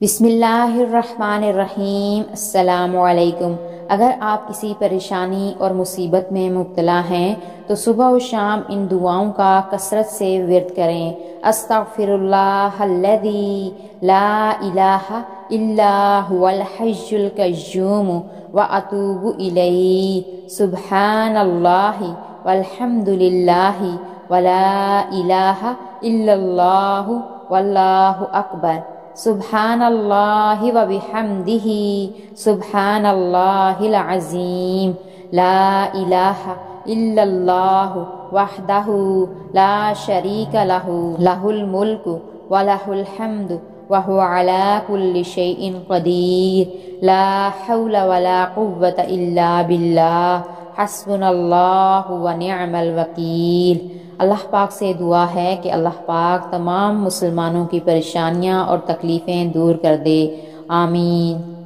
بسم اللہ الرحمن الرحیم۔ السلام علیکم۔ اگر آپ کسی پریشانی اور مصیبت میں مبتلا ہیں تو صبح و شام ان دعاؤں کا کثرت سے ورد کریں۔ استغفر اللہ الذی لا الہ الا هو الحی القیوم واتوب الیہ، سبحان اللہ والحمد للہ ولا الہ الا اللہ واللہ اکبر، سبحان اللہ و بحمدہ، سبحان اللہ العظیم، لا الہ الا اللہ وحدہ لا شریک لہ، لہ الملک و لہ الحمد وہو علی کل شیء قدیر، لا حول ولا قوة الا باللہ، حسبنا اللہ و نعم الوکیل۔ اللہ پاک سے دعا ہے کہ اللہ پاک تمام مسلمانوں کی پریشانیاں اور تکلیفیں دور کر دے، آمین۔